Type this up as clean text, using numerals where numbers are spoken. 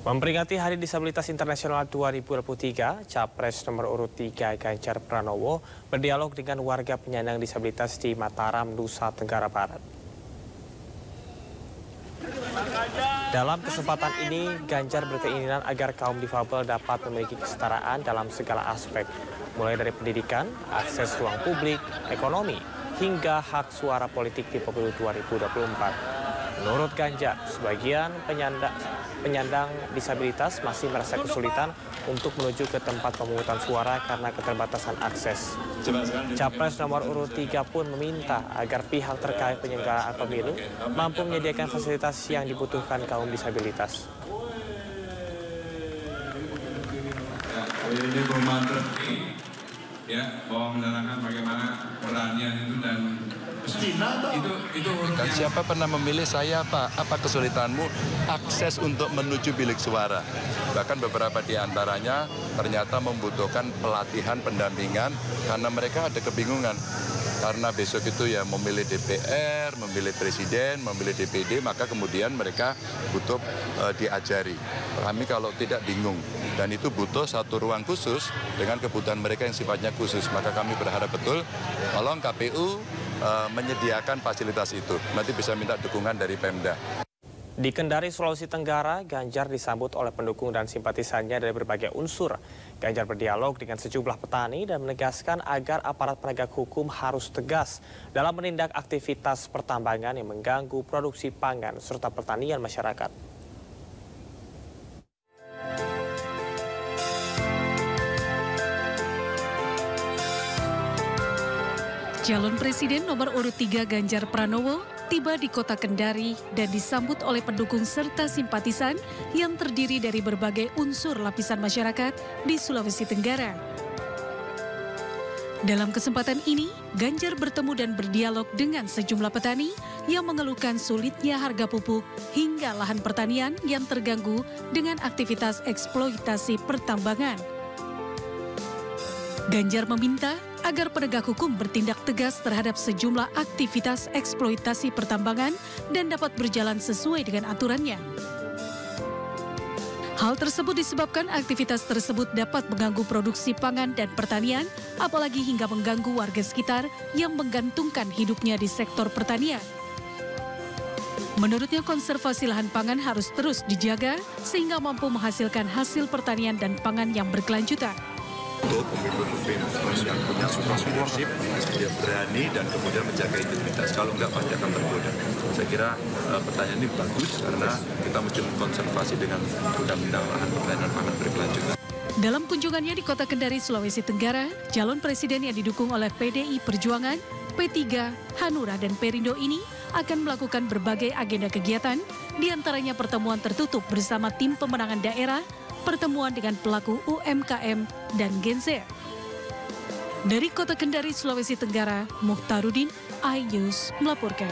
Memperingati Hari Disabilitas Internasional 2023, Capres nomor urut 3 Ganjar Pranowo berdialog dengan warga penyandang disabilitas di Mataram, Nusa Tenggara Barat. Dalam kesempatan ini, Ganjar berkeinginan agar kaum difabel dapat memiliki kesetaraan dalam segala aspek, mulai dari pendidikan, akses ruang publik, ekonomi, hingga hak suara politik di pemilu 2024. Menurut Ganjar, sebagian penyandang disabilitas masih merasa kesulitan untuk menuju ke tempat pemungutan suara karena keterbatasan akses. Capres nomor urut 3 pun meminta agar pihak terkait penyelenggaraan pemilu mampu menyediakan fasilitas yang dibutuhkan kaum disabilitas. Ini ya, bahwa menerangkan bagaimana perannya itu dan Dan siapa pernah memilih saya apa kesulitanmu akses untuk menuju bilik suara. Bahkan beberapa di antaranya ternyata membutuhkan pelatihan pendampingan karena mereka ada kebingungan. Karena besok itu ya memilih DPR, memilih presiden, memilih DPD, maka kemudian mereka butuh diajari. Kami kalau tidak bingung dan itu butuh satu ruang khusus dengan kebutuhan mereka yang sifatnya khusus. Maka kami berharap betul tolong KPU menyediakan fasilitas itu. Nanti bisa minta dukungan dari Pemda. Di Kendari, Sulawesi Tenggara, Ganjar disambut oleh pendukung dan simpatisannya dari berbagai unsur. Ganjar berdialog dengan sejumlah petani dan menegaskan agar aparat penegak hukum harus tegas dalam menindak aktivitas pertambangan yang mengganggu produksi pangan serta pertanian masyarakat. Calon Presiden nomor urut 3 Ganjar Pranowo tiba di kota Kendari dan disambut oleh pendukung serta simpatisan yang terdiri dari berbagai unsur lapisan masyarakat di Sulawesi Tenggara. Dalam kesempatan ini, Ganjar bertemu dan berdialog dengan sejumlah petani yang mengeluhkan sulitnya harga pupuk hingga lahan pertanian yang terganggu dengan aktivitas eksploitasi pertambangan. Ganjar meminta agar penegak hukum bertindak tegas terhadap sejumlah aktivitas eksploitasi pertambangan dan dapat berjalan sesuai dengan aturannya. Hal tersebut disebabkan aktivitas tersebut dapat mengganggu produksi pangan dan pertanian, apalagi hingga mengganggu warga sekitar yang menggantungkan hidupnya di sektor pertanian. Menurutnya konservasi lahan pangan harus terus dijaga sehingga mampu menghasilkan hasil pertanian dan pangan yang berkelanjutan. Untuk pemimpin yang punya leadership, dia berani dan kemudian menjaga integritas. Kalau enggak pasti akan tergoda. Saya kira pertanyaan ini bagus karena kita mesti mengkonservasi dengan undang-undang lahan pertanian pangan berkelanjutan. Dalam kunjungannya di kota Kendari, Sulawesi Tenggara, calon presiden yang didukung oleh PDI Perjuangan, P3, Hanura, dan Perindo ini akan melakukan berbagai agenda kegiatan, diantaranya pertemuan tertutup bersama tim pemenangan daerah, pertemuan dengan pelaku UMKM dan Gen Z. Dari kota Kendari, Sulawesi Tenggara, Mukhtaruddin, iNews melaporkan.